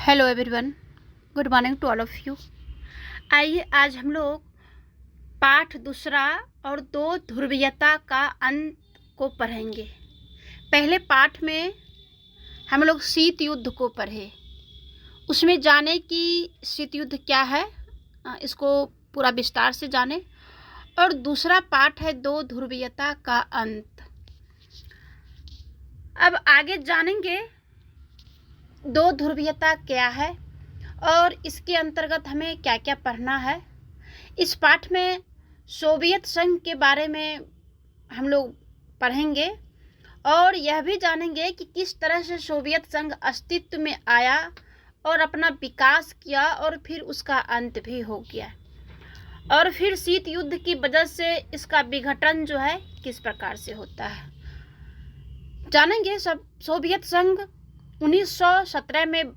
Hello everyone, good morning to all of you. आइए आज हम लोग पाठ दूसरा और दो ध्रुवीयता का अंत को पढ़ेंगे। पहले पाठ में हम लोग शीत युद्ध को पढ़े, उसमें जाने कि शीत युद्ध क्या है, इसको पूरा विस्तार से जाने। और दूसरा पाठ है दो ध्रुवीयता का अंत। अब आगे जानेंगे दो ध्रुवीयता क्या है और इसके अंतर्गत हमें क्या क्या पढ़ना है। इस पाठ में सोवियत संघ के बारे में हम लोग पढ़ेंगे और यह भी जानेंगे कि किस तरह से सोवियत संघ अस्तित्व में आया और अपना विकास किया और फिर उसका अंत भी हो गया, और फिर शीत युद्ध की वजह से इसका विघटन जो है किस प्रकार से होता है जानेंगे। सब सोवियत संघ 1917 में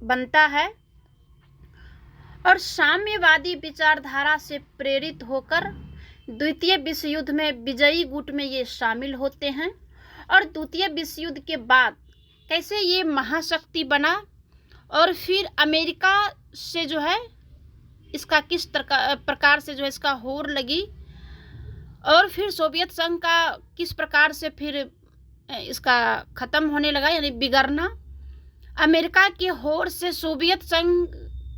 बनता है और साम्यवादी विचारधारा से प्रेरित होकर द्वितीय विश्व युद्ध में विजयी गुट में ये शामिल होते हैं। और द्वितीय विश्व युद्ध के बाद कैसे ये महाशक्ति बना और फिर अमेरिका से जो है इसका किस प्रकार से जो है इसका होड़ लगी, और फिर सोवियत संघ का किस प्रकार से फिर इसका ख़त्म होने लगा, यानी बिगड़ना। अमेरिका के होड़ से सोवियत संघ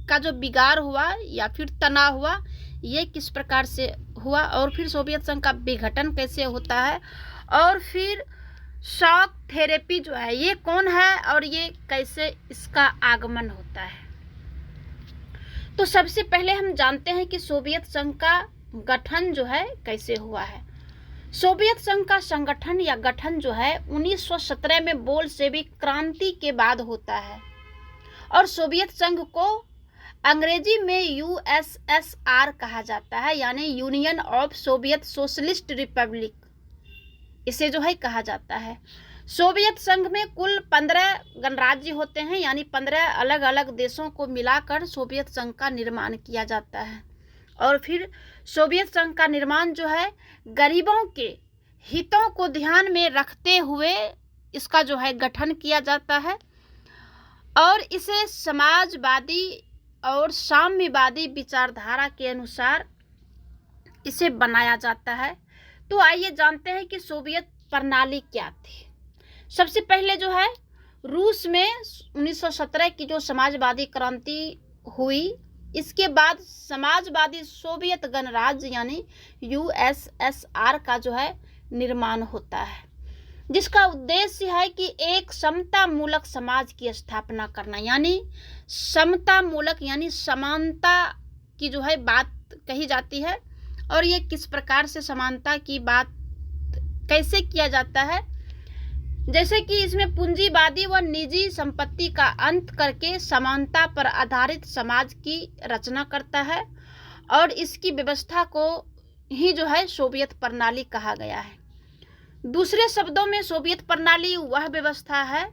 का जो बिगाड़ हुआ या फिर तनाव हुआ, ये किस प्रकार से हुआ, और फिर सोवियत संघ का विघटन कैसे होता है, और फिर शॉक थेरेपी जो है ये कौन है और ये कैसे इसका आगमन होता है। तो सबसे पहले हम जानते हैं कि सोवियत संघ का गठन जो है कैसे हुआ है। सोवियत संघ का संगठन या गठन जो है 1917 में बोल्शेविक क्रांति के बाद होता है, और सोवियत संघ को अंग्रेजी में यूएसएसआर कहा जाता है, यानी union of Soviet socialist Republic, इसे जो है कहा जाता है। सोवियत संघ में कुल 15 गणराज्य होते हैं, यानी 15 अलग अलग देशों को मिलाकर सोवियत संघ का निर्माण किया जाता है। और फिर सोवियत संघ का निर्माण जो है गरीबों के हितों को ध्यान में रखते हुए इसका जो है गठन किया जाता है, और इसे समाजवादी और साम्यवादी विचारधारा के अनुसार इसे बनाया जाता है। तो आइए जानते हैं कि सोवियत प्रणाली क्या थी। सबसे पहले जो है रूस में 1917 की जो समाजवादी क्रांति हुई, इसके बाद समाजवादी सोवियत गणराज्य यानी यूएसएसआर का जो है निर्माण होता है, जिसका उद्देश्य है कि एक समता मूलक समाज की स्थापना करना, यानी समता मूलक यानी समानता की जो है बात कही जाती है। और ये किस प्रकार से समानता की बात कैसे किया जाता है, जैसे कि इसमें पूंजीवादी व निजी संपत्ति का अंत करके समानता पर आधारित समाज की रचना करता है, और इसकी व्यवस्था को ही जो है सोवियत प्रणाली कहा गया है। दूसरे शब्दों में सोवियत प्रणाली वह व्यवस्था है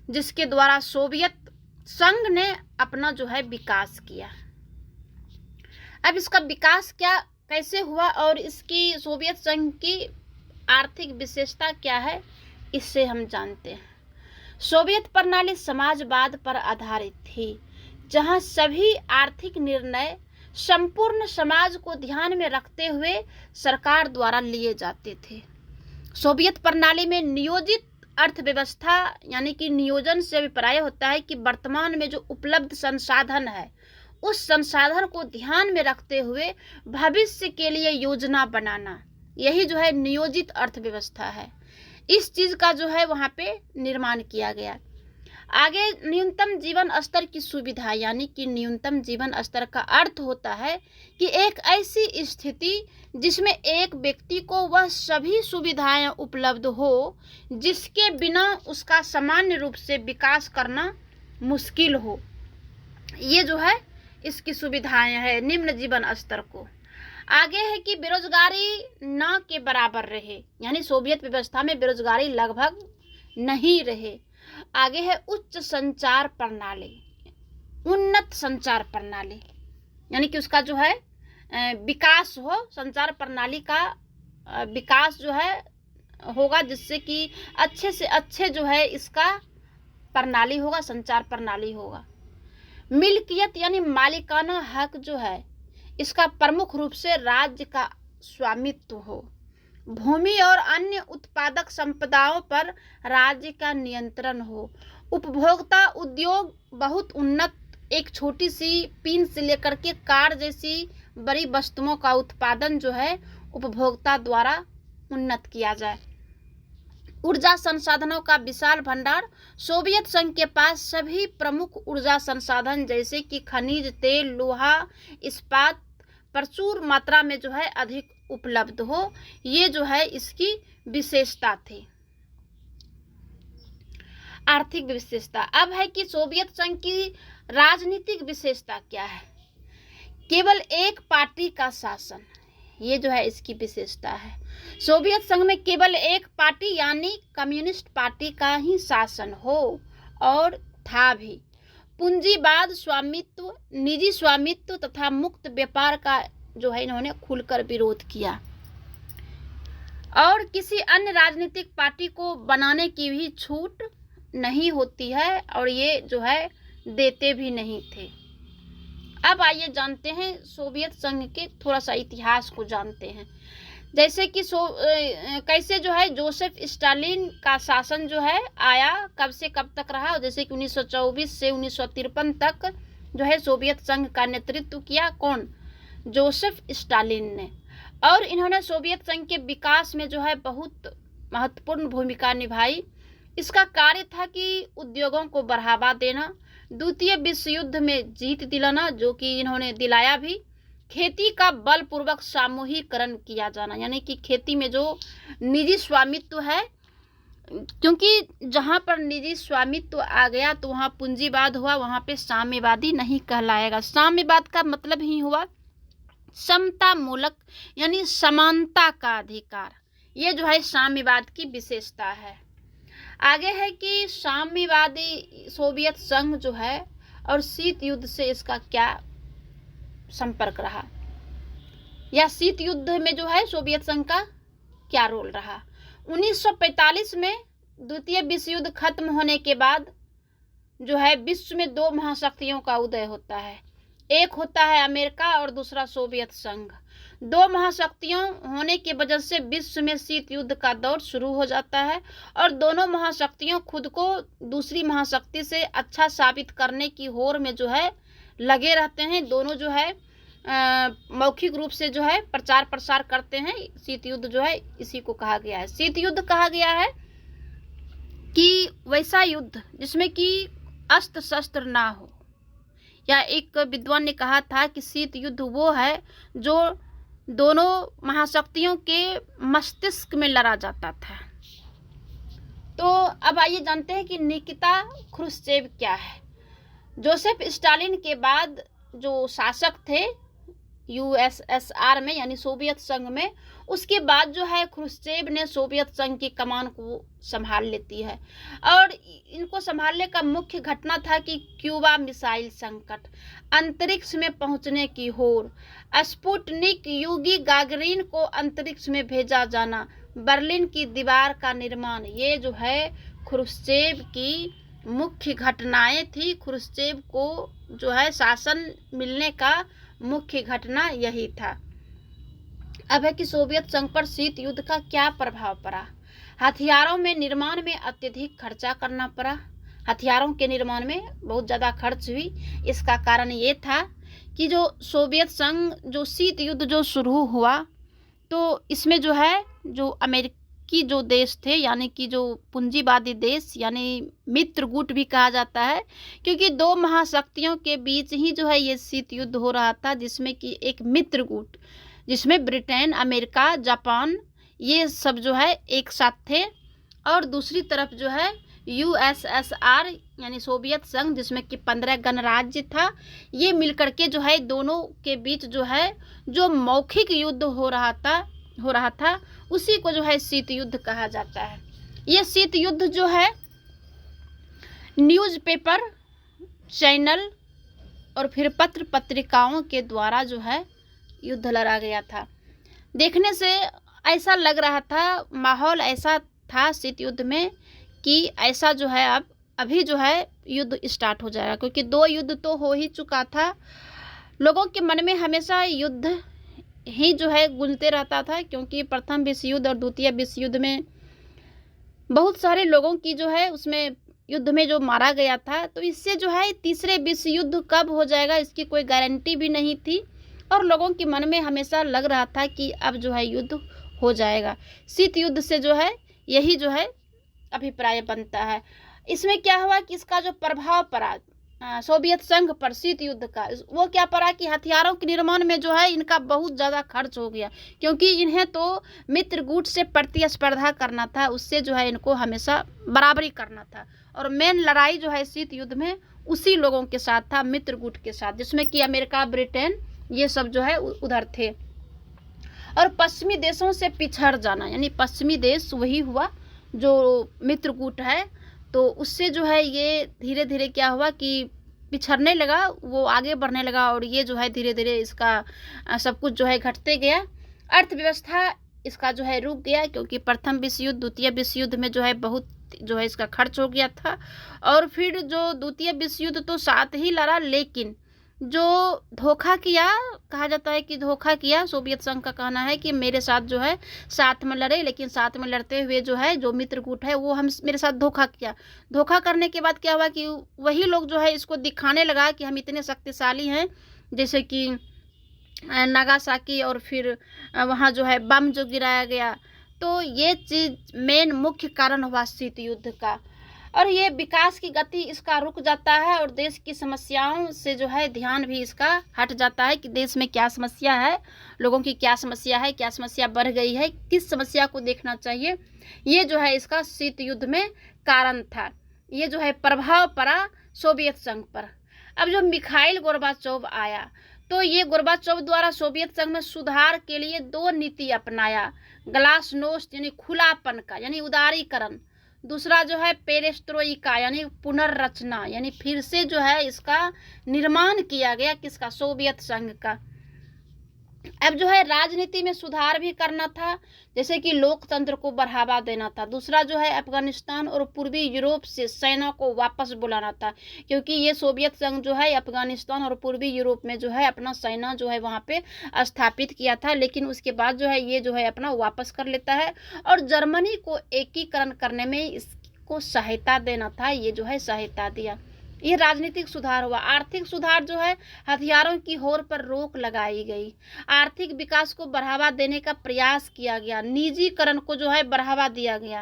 जिसके द्वारा सोवियत संघ ने अपना जो है विकास किया। अब इसका विकास कैसे हुआ और इसकी सोवियत संघ की आर्थिक विशेषता क्या है, इससे हम जानते हैं। सोवियत प्रणाली समाजवाद पर आधारित थी, जहां सभी आर्थिक निर्णय संपूर्ण समाज को ध्यान में रखते हुए सरकार द्वारा लिए जाते थे। सोवियत प्रणाली में नियोजित अर्थव्यवस्था यानी कि नियोजन से अभिप्राय होता है कि वर्तमान में जो उपलब्ध संसाधन है उस संसाधन को ध्यान में रखते हुए भविष्य के लिए योजना बनाना, यही जो है नियोजित अर्थव्यवस्था है। इस चीज का जो है वहां पे निर्माण किया गया। आगे न्यूनतम जीवन स्तर की सुविधा, यानी कि न्यूनतम जीवन स्तर का अर्थ होता है कि एक ऐसी स्थिति जिसमें एक व्यक्ति को वह सभी सुविधाएं उपलब्ध हो जिसके बिना उसका सामान्य रूप से विकास करना मुश्किल हो। ये जो है इसकी सुविधाएं है निम्न जीवन स्तर को। आगे है कि बेरोजगारी न के बराबर रहे, यानी सोवियत व्यवस्था में बेरोजगारी लगभग नहीं रहे। आगे है उच्च संचार प्रणाली, उन्नत संचार प्रणाली, यानी कि उसका जो है विकास हो, संचार प्रणाली का विकास जो है होगा, जिससे कि अच्छे से अच्छे जो है इसका प्रणाली होगा, संचार प्रणाली होगा। मिल्कियत यानी मालिकाना हक जो है इसका प्रमुख रूप से राज्य का स्वामित्व हो। भूमि और अन्य उत्पादक संपदाओं पर राज्य का नियंत्रण हो। उपभोक्ता उद्योग बहुत उन्नत, एक छोटी सी पिन से लेकर के कार जैसी बड़ी वस्तुओं का उत्पादन जो है उपभोक्ता द्वारा उन्नत किया जाए। ऊर्जा संसाधनों का विशाल भंडार। सोवियत संघ के पास सभी प्रमुख ऊर्जा संसाधन जैसे कि खनिज तेल, लोहा, इस्पात प्रचुर मात्रा में जो है अधिक उपलब्ध हो, ये जो है इसकी विशेषता थी। आर्थिक विशेषता। अब है कि सोवियत संघ की राजनीतिक विशेषता क्या है। केवल एक पार्टी का शासन, ये जो है इसकी विशेषता है। सोवियत संघ में केवल एक पार्टी यानी कम्युनिस्ट पार्टी का ही शासन हो और था भी। पूंजीवाद, स्वामित्व, निजी स्वामित्व तथा मुक्त व्यापार का जो है इन्होंने खुलकर विरोध किया और किसी अन्य राजनीतिक पार्टी को बनाने की भी छूट नहीं होती है और ये जो है देते भी नहीं थे। अब आइए जानते हैं सोवियत संघ के थोड़ा सा इतिहास को जानते हैं। जैसे कि कैसे जो है जोसेफ स्टालिन का शासन जो है आया, कब से कब तक रहा। जैसे कि 1924 से 1953 तक जो है सोवियत संघ का नेतृत्व किया कौन, जोसेफ स्टालिन ने। और इन्होंने सोवियत संघ के विकास में जो है बहुत महत्वपूर्ण भूमिका निभाई। इसका कार्य था कि उद्योगों को बढ़ावा देना, द्वितीय विश्व युद्ध में जीत दिलाना, जो कि इन्होंने दिलाया भी। खेती का बलपूर्वक सामूहिकरण किया जाना, यानी कि खेती में जो निजी स्वामित्व है, क्योंकि जहाँ पर निजी स्वामित्व आ गया तो वहाँ पूंजीवाद हुआ, वहाँ पे साम्यवादी नहीं कहलाएगा। साम्यवाद का मतलब ही हुआ समता मूलक यानी समानता का अधिकार। ये जो है साम्यवाद की विशेषता है। आगे है कि साम्यवादी सोवियत संघ जो है और शीत युद्ध से इसका क्या संपर्क रहा, या शीत युद्ध में जो है सोवियत संघ का क्या रोल रहा। 1945 में द्वितीय विश्व युद्ध खत्म होने के बाद जो है विश्व में दो महाशक्तियों का उदय होता है। एक होता है अमेरिका और दूसरा सोवियत संघ। दो महाशक्तियों होने की वजह से विश्व में शीत युद्ध का दौर शुरू हो जाता है और दोनों महाशक्तियों खुद को दूसरी महाशक्ति से अच्छा साबित करने की होड़ में जो है लगे रहते हैं। दोनों जो है मौखिक रूप से जो है प्रचार प्रसार करते हैं। शीत युद्ध जो है इसी को कहा गया है। शीत युद्ध कहा गया है कि वैसा युद्ध जिसमें कि अस्त्र शस्त्र ना हो, या एक विद्वान ने कहा था कि शीत युद्ध वो है जो दोनों महाशक्तियों के मस्तिष्क में लड़ा जाता था। तो अब आइए जानते हैं कि निकिता ख्रुश्चेव क्या है। जोसेफ स्टालिन के बाद जो शासक थे यूएसएसआर में यानी सोवियत संघ में, उसके बाद जो है ख्रुश्चेव ने सोवियत संघ की कमान को संभाल लेती है। और इनको संभालने का मुख्य घटना था कि क्यूबा मिसाइल संकट, अंतरिक्ष में पहुंचने की होड़, स्पुतनिक यूगी गागरिन को अंतरिक्ष में भेजा जाना, बर्लिन की दीवार का निर्माण, ये जो है ख्रुश्चेव की मुख्य घटनाएं थी। ख्रुश्चेव को जो है शासन मिलने का मुख्य घटना यही था। अब है कि सोवियत संघ पर शीत युद्ध का क्या प्रभाव पड़ा। हथियारों में निर्माण में अत्यधिक खर्चा करना पड़ा। हथियारों के निर्माण में बहुत ज़्यादा खर्च हुई। इसका कारण ये था कि जो सोवियत संघ जो शीत युद्ध जो शुरू हुआ तो इसमें जो है जो अमेरिकी जो देश थे यानी कि जो पूंजीवादी देश यानी मित्रगुट भी कहा जाता है, क्योंकि दो महाशक्तियों के बीच ही जो है ये शीत युद्ध हो रहा था, जिसमें कि एक मित्रगुट जिसमें ब्रिटेन, अमेरिका, जापान ये सब जो है एक साथ थे, और दूसरी तरफ जो है यूएसएसआर यानी सोवियत संघ जिसमें कि 15 गणराज्य था। ये मिलकर के जो है दोनों के बीच जो है जो मौखिक युद्ध हो रहा था उसी को जो है शीत युद्ध कहा जाता है। ये शीत युद्ध जो है न्यूज़पेपर, चैनल और फिर पत्र पत्रिकाओं के द्वारा जो है युद्ध लड़ा गया था। देखने से ऐसा लग रहा था, माहौल ऐसा था शीत युद्ध में कि ऐसा जो है अब अभी जो है युद्ध स्टार्ट हो जाएगा, क्योंकि 2 युद्ध तो हो ही चुका था। लोगों के मन में हमेशा युद्ध ही जो है गूंजते रहता था, क्योंकि प्रथम विश्व युद्ध और द्वितीय विश्व युद्ध में बहुत सारे लोगों की जो है उसमें युद्ध में जो मारा गया था। तो इससे जो है तीसरे विश्व युद्ध कब हो जाएगा इसकी कोई गारंटी भी नहीं थी, और लोगों के मन में हमेशा लग रहा था कि अब जो है युद्ध हो जाएगा। शीत युद्ध से जो है यही जो है अभिप्राय बनता है। इसमें क्या हुआ कि इसका जो प्रभाव पड़ा सोवियत संघ पर शीत युद्ध का, वो क्या पड़ा कि हथियारों के निर्माण में जो है इनका बहुत ज़्यादा खर्च हो गया, क्योंकि इन्हें तो मित्रगुट से प्रतिस्पर्धा करना था, उससे जो है इनको हमेशा बराबरी करना था। और मेन लड़ाई जो है शीत युद्ध में उसी लोगों के साथ था, मित्रगुट के साथ, जिसमें कि अमेरिका, ब्रिटेन ये सब जो है उधर थे। और पश्चिमी देशों से पिछड़ जाना, यानी पश्चिमी देश वही हुआ जो मित्रगुट है, तो उससे जो है ये धीरे धीरे क्या हुआ कि पिछड़ने लगा, वो आगे बढ़ने लगा, और ये जो है धीरे धीरे इसका सब कुछ जो है घटते गया। अर्थव्यवस्था इसका जो है रुक गया, क्योंकि प्रथम विश्व युद्ध, द्वितीय विश्व युद्ध में जो है बहुत जो है इसका खर्च हो गया था। और फिर जो द्वितीय विश्व युद्ध तो साथ ही लड़ा, लेकिन जो धोखा किया, कहा जाता है कि धोखा किया, सोवियत संघ का कहना है कि मेरे साथ जो है साथ में लड़े, लेकिन साथ में लड़ते हुए जो है जो मित्रगुट है वो हम मेरे साथ धोखा किया। धोखा करने के बाद क्या हुआ कि वही लोग जो है इसको दिखाने लगा कि हम इतने शक्तिशाली हैं, जैसे कि नागासाकी, और फिर वहाँ जो है बम जो गिराया गया। तो ये चीज़ मेन मुख्य कारण हुआ शीत युद्ध का, और ये विकास की गति इसका रुक जाता है, और देश की समस्याओं से जो है ध्यान भी इसका हट जाता है कि देश में क्या समस्या है, लोगों की क्या समस्या है, क्या समस्या बढ़ गई है, किस समस्या को देखना चाहिए। ये जो है इसका शीत युद्ध में कारण था। ये जो है प्रभाव पड़ा सोवियत संघ पर। अब जो मिखाइल गोर्बाचोव आया, तो ये गोर्बाचोव द्वारा सोवियत संघ में सुधार के लिए 2 नीति अपनाया। ग्लासनोस्ट यानी खुलापन का, यानी उदारीकरण। दूसरा जो है पेरेस्ट्रोइका यानी पुनर्रचना, यानी फिर से जो है इसका निर्माण किया गया, किसका, सोवियत संघ का। अब जो है राजनीति में सुधार भी करना था, जैसे कि लोकतंत्र को बढ़ावा देना था। दूसरा जो है अफगानिस्तान और पूर्वी यूरोप से सेना को वापस बुलाना था, क्योंकि ये सोवियत संघ जो है अफगानिस्तान और पूर्वी यूरोप में जो है अपना सेना जो है वहाँ पे स्थापित किया था, लेकिन उसके बाद जो है ये जो है अपना वापस कर लेता है, और जर्मनी को एकीकरण करने में इसको सहायता देना था, ये जो है सहायता दिया। ये राजनीतिक सुधार हुआ। आर्थिक सुधार जो है हथियारों की होड़ पर रोक लगाई गई, आर्थिक विकास को बढ़ावा देने का प्रयास किया गया, निजीकरण को जो है बढ़ावा दिया गया।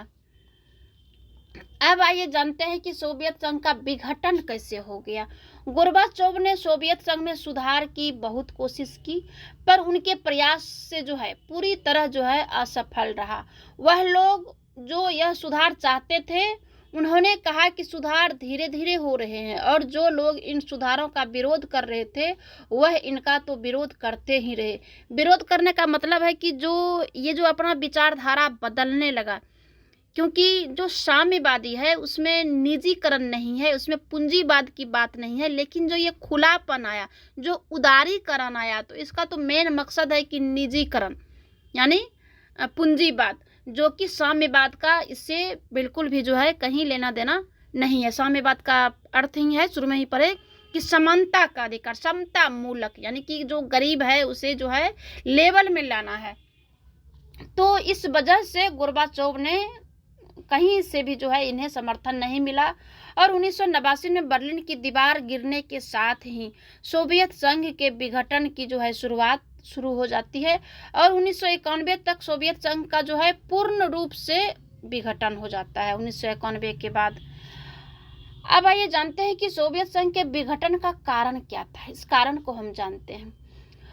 अब आइए जानते हैं कि सोवियत संघ का विघटन कैसे हो गया। गोर्बाचोव ने सोवियत संघ में सुधार की बहुत कोशिश की, पर उनके प्रयास से जो है पूरी तरह जो है असफल रहा। वह लोग जो यह सुधार चाहते थे, उन्होंने कहा कि सुधार धीरे धीरे हो रहे हैं, और जो लोग इन सुधारों का विरोध कर रहे थे वह इनका तो विरोध करते ही रहे। विरोध करने का मतलब है कि ये जो अपना विचारधारा बदलने लगा, क्योंकि जो साम्यवादी है उसमें निजीकरण नहीं है, उसमें पूंजीवाद की बात नहीं है, लेकिन जो ये खुलापन आया, जो उदारीकरण आया, तो इसका तो मेन मकसद है कि निजीकरण यानी पूंजीवाद, जो कि साम्यवाद का इससे बिल्कुल भी जो है कहीं लेना देना नहीं है। साम्यवाद का अर्थ ही है, शुरू में ही पढ़े, कि समानता का अधिकार, समता मूलक, यानी कि जो गरीब है उसे जो है लेवल में लाना है। तो इस वजह से गोर्बाचोव ने कहीं से भी जो है इन्हें समर्थन नहीं मिला, और 1989 में बर्लिन की दीवार गिरने के साथ ही सोवियत संघ के विघटन की जो है शुरुआत शुरू हो जाती है, और 1991 तक सोवियत संघ का जो है पूर्ण रूप से विघटन हो जाता है 1991 के बाद। अब आइए जानते हैं कि सोवियत संघ के विघटन का कारण क्या था। इस कारण को हम जानते हैं।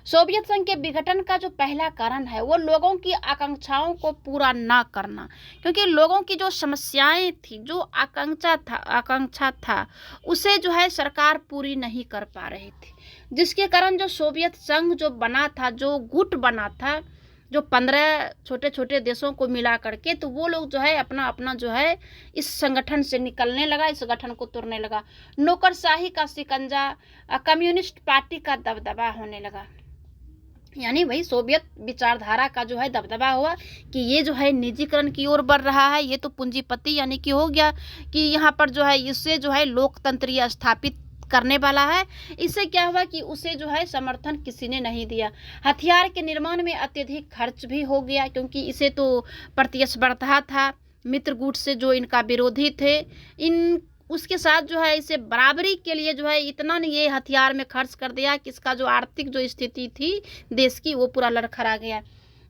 सोवियत संघ के विघटन का जो पहला कारण है वो लोगों की आकांक्षाओं को पूरा ना करना, क्योंकि लोगों की जो समस्याएं थी, जो आकांक्षा था उसे जो है सरकार पूरी नहीं कर पा रही थी, जिसके कारण जो सोवियत संघ जो बना था, जो गुट बना था, जो 15 छोटे छोटे देशों को मिला करके, तो वो लोग जो है अपना अपना जो है इस संगठन से निकलने लगा, इस संगठन को तोड़ने लगा। नौकरशाही का शिकंजा, कम्युनिस्ट पार्टी का दबदबा होने लगा। यानी वही सोवियत विचारधारा का जो है दबदबा हुआ कि ये जो है निजीकरण की ओर बढ़ रहा है, ये तो पूंजीपति यानी कि हो गया कि यहाँ पर जो है इससे जो है लोकतंत्र स्थापित करने वाला है। इससे क्या हुआ कि उसे जो है समर्थन किसी ने नहीं दिया। हथियार के निर्माण में अत्यधिक खर्च भी हो गया, क्योंकि इसे तो प्रतिस्पर्धा था मित्र गुट से जो इनका विरोधी थे, इन उसके साथ जो है इसे बराबरी के लिए जो है इतना नहीं ये हथियार में खर्च कर दिया कि इसका जो आर्थिक जो स्थिति थी देश की वो पूरा लड़खड़ा गया।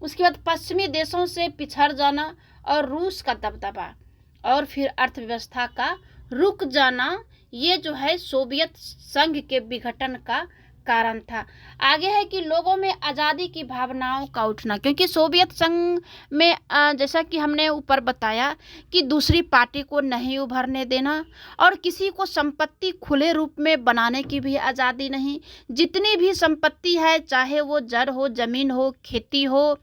उसके बाद पश्चिमी देशों से पिछड़ जाना और रूस का दबदबा और फिर अर्थव्यवस्था का रुक जाना, ये जो है सोवियत संघ के विघटन का कारण था। आगे है कि लोगों में आज़ादी की भावनाओं का उठना, क्योंकि सोवियत संघ में जैसा कि हमने ऊपर बताया कि दूसरी पार्टी को नहीं उभरने देना और किसी को संपत्ति खुले रूप में बनाने की भी आज़ादी नहीं। जितनी भी संपत्ति है, चाहे वो जड़ हो, जमीन हो, खेती हो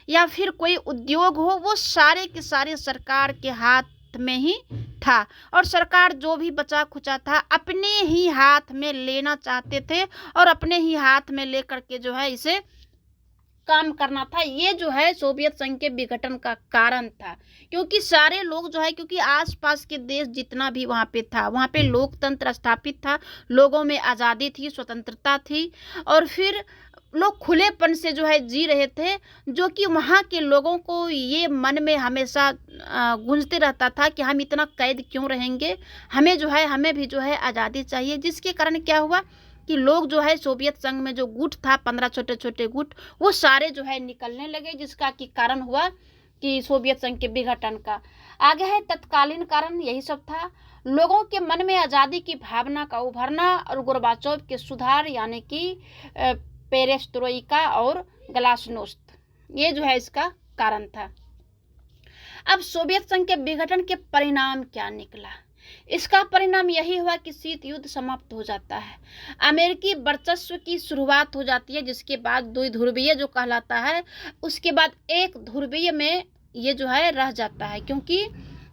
या फिर कोई उद्योग हो, वो सारे के सारे सरकार के हाथ में ही था और सरकार जो भी बचा खुचा था अपने ही हाथ में लेना चाहते थे और अपने ही हाथ में लेकर के जो है इसे काम करना था। ये जो है सोवियत संघ के विघटन का कारण था, क्योंकि सारे लोग जो है, क्योंकि आसपास के देश जितना भी वहाँ पे था वहाँ पे लोकतंत्र स्थापित था, लोगों में आज़ादी थी, स्वतंत्रता थी और फिर लोग खुलेपन से जो है जी रहे थे, जो कि वहाँ के लोगों को ये मन में हमेशा गूंजते रहता था कि हम इतना कैद क्यों रहेंगे, हमें जो है हमें भी जो है आज़ादी चाहिए। जिसके कारण क्या हुआ कि लोग जो है सोवियत संघ में जो गुट था 15 छोटे छोटे गुट, वो सारे जो है निकलने लगे, जिसका कि कारण हुआ कि सोवियत संघ के विघटन का। आगे है तत्कालीन कारण यही सब था, लोगों के मन में आज़ादी की भावना का उभरना और गोर्बाचोव के सुधार यानी कि पेरेस्ट्रोइका और ग्लासनोस्त, ये जो है इसका कारण था। अब सोवियत संघ के विघटन के परिणाम क्या निकला? इसका परिणाम यही हुआ कि शीत युद्ध समाप्त हो जाता है, अमेरिकी वर्चस्व की शुरुआत हो जाती है, जिसके बाद द्विध्रुवीय जो कहलाता है, उसके बाद एक ध्रुवीय में ये जो है रह जाता है, क्योंकि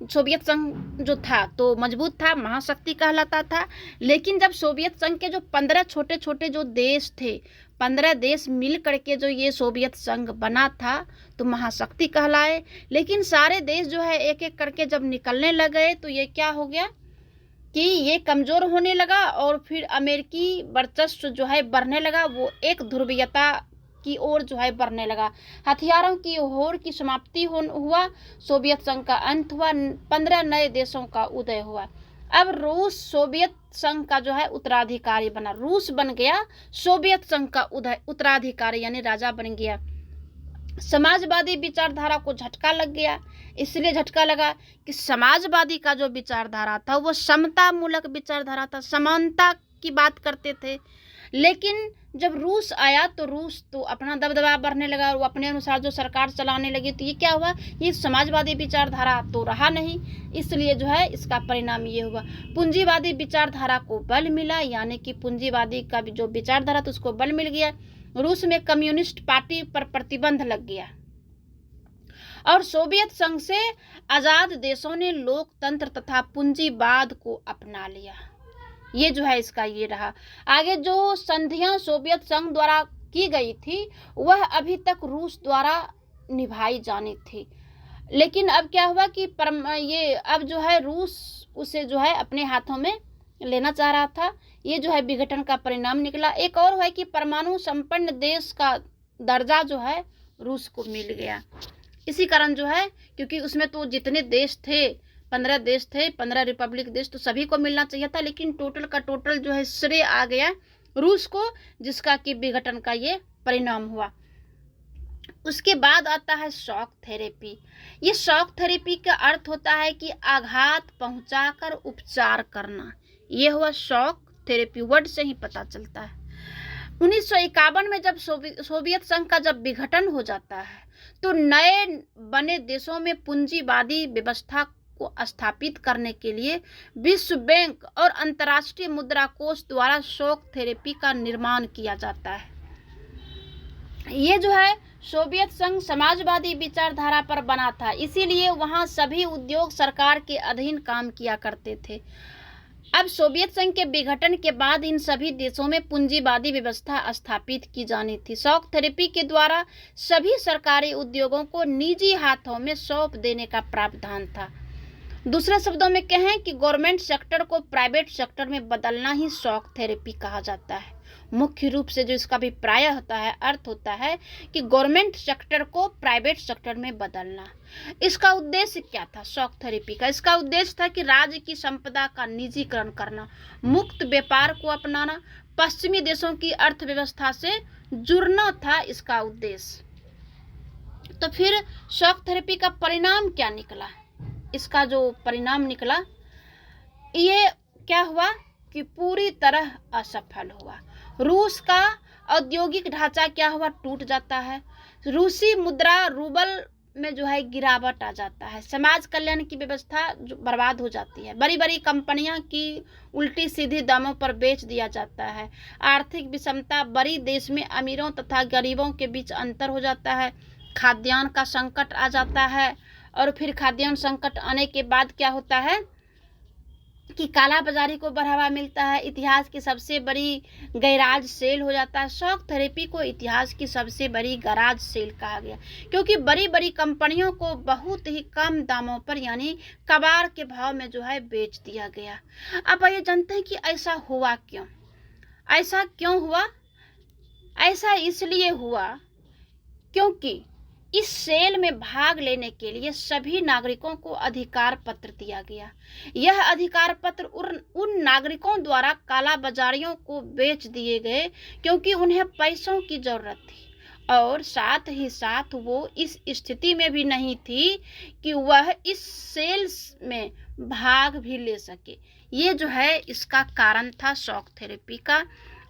सोवियत संघ जो था तो मजबूत था, महाशक्ति कहलाता था। लेकिन जब सोवियत संघ के जो 15 छोटे छोटे जो देश थे, 15 देश मिल करके जो ये सोवियत संघ बना था तो महाशक्ति कहलाए। लेकिन सारे देश जो है एक एक करके जब निकलने लगे तो ये क्या हो गया कि ये कमज़ोर होने लगा और फिर अमेरिकी वर्चस्व जो है बढ़ने लगा, वो एक ध्रुवीयता की ओर जो है बढ़ने लगा। हथियारों की होड़ की समाप्ति हुआ, सोवियत संघ का अंत हुआ, 15 नए देशों का उदय हुआ। अब रूस सोवियत संघ का जो है उत्तराधिकारी बना, रूस बन गया सोवियत संघ का उत्तराधिकारी यानी राजा बन गया। समाजवादी विचारधारा को झटका लग गया, इसलिए झटका लगा कि समाजवादी का जो विचारधारा था वो समता मूलक विचारधारा था, समानता की बात करते थे। लेकिन जब रूस आया तो रूस तो अपना दबदबा बढ़ने लगा और वो अपने अनुसार जो सरकार चलाने लगी, तो ये क्या हुआ, ये समाजवादी विचारधारा तो रहा नहीं, इसलिए जो है इसका परिणाम ये हुआ पूंजीवादी विचारधारा को बल मिला, यानी कि पूंजीवादी का जो विचारधारा था उसको बल मिल गया। रूस में कम्युनिस्ट पार्टी पर प्रतिबंध लग गया और सोवियत संघ से आजाद देशों ने लोकतंत्र तथा पूंजीवाद को अपना लिया। ये जो है इसका ये रहा। आगे जो संधियां सोवियत संघ द्वारा की गई थी वह अभी तक रूस द्वारा निभाई जानी थी, लेकिन अब क्या हुआ कि ये अब जो है रूस उसे जो है अपने हाथों में लेना चाह रहा था। ये जो है विघटन का परिणाम निकला। एक और है कि परमाणु संपन्न देश का दर्जा जो है रूस को मिल गया। इसी कारण जो है, क्योंकि उसमें तो जितने देश थे 15 देश थे, 15 रिपब्लिक देश, तो सभी को मिलना चाहिए था, लेकिन टोटल का टोटल जो है श्रेय आ गया रूस को, जिसका कि विघटन का ये परिणाम हुआ। उसके बाद आता है शॉक थेरेपी। ये शॉक थेरेपी का अर्थ होता है कि आघात पहुंचाकर उपचार करना, ये हुआ शॉक थेरेपी, वर्ड से ही पता चलता है। 1951 में जब सोवियत संघ का जब विघटन हो जाता है तो नए बने देशों में पूंजीवादी व्यवस्था को स्थापित करने के लिए विश्व बैंक और अंतर्राष्ट्रीय मुद्रा कोष द्वारा शॉक थेरेपी का निर्माण किया जाता है। ये जो है सोवियत संघ समाजवादी विचारधारा पर बना था, इसीलिए वहाँ सभी उद्योग सरकार के अधीन काम किया करते थे। अब सोवियत संघ के विघटन के बाद इन सभी देशों में पूंजीवादी व्यवस्था स्थापित की जानी थी। शॉक थेरेपी के द्वारा सभी सरकारी उद्योगों को निजी हाथों में सौंप देने का प्रावधान था। दूसरे शब्दों में कहें कि गवर्नमेंट सेक्टर को प्राइवेट सेक्टर में बदलना ही शॉक थेरेपी कहा जाता है। मुख्य रूप से जो इसका अभिप्राय होता है, अर्थ होता है कि गवर्नमेंट सेक्टर को प्राइवेट सेक्टर में बदलना। इसका उद्देश्य क्या था शॉक थेरेपी का? इसका उद्देश्य था कि राज्य की संपदा का निजीकरण करना, मुक्त व्यापार को अपनाना, पश्चिमी देशों की अर्थव्यवस्था से जुड़ना था इसका उद्देश्य। तो फिर शॉक थेरेपी का परिणाम क्या निकला? इसका जो परिणाम निकला ये क्या हुआ कि पूरी तरह असफल हुआ। रूस का औद्योगिक ढांचा क्या हुआ? टूट जाता है। रूसी मुद्रा रूबल में जो है गिरावट आ जाता है। समाज कल्याण की व्यवस्था बर्बाद हो जाती है। बड़ी बड़ी कंपनियां की उल्टी सीधी दामों पर बेच दिया जाता है। आर्थिक विषमता, बड़ी देश में अमीरों तथा गरीबों के बीच अंतर हो जाता है। खाद्यान्न का संकट आ जाता है और फिर खाद्यान्न संकट आने के बाद क्या होता है कि काला बाजारी को बढ़ावा मिलता है। इतिहास की सबसे बड़ी गैराज सेल हो जाता है। शॉक थेरेपी को इतिहास की सबसे बड़ी गैराज सेल कहा गया, क्योंकि बड़ी बड़ी कंपनियों को बहुत ही कम दामों पर यानी कबाड़ के भाव में जो है बेच दिया गया। अब ये जानते हैं कि ऐसा हुआ क्यों? ऐसा क्यों हुआ? ऐसा इसलिए हुआ क्योंकि इस सेल में भाग लेने के लिए सभी नागरिकों को अधिकार पत्र दिया गया। यह अधिकार पत्र उन नागरिकों द्वारा काला बाजारियों को बेच दिए गए क्योंकि उन्हें पैसों की जरूरत थी और साथ ही साथ वो इस स्थिति में भी नहीं थी कि वह इस सेल में भाग भी ले सके। ये जो है इसका कारण था शॉक थेरेपी का।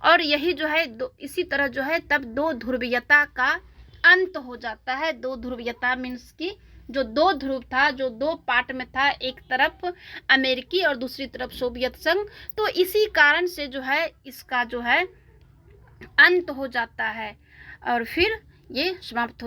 और यही जो है इसी तरह जो है तब दो ध्रुवीयता का अंत हो जाता है। दो ध्रुवीयता मीन्स की जो दो ध्रुव था, जो दो पार्ट में था, एक तरफ अमेरिकी और दूसरी तरफ सोवियत संघ, तो इसी कारण से जो है इसका जो है अंत हो जाता है और फिर ये समाप्त हो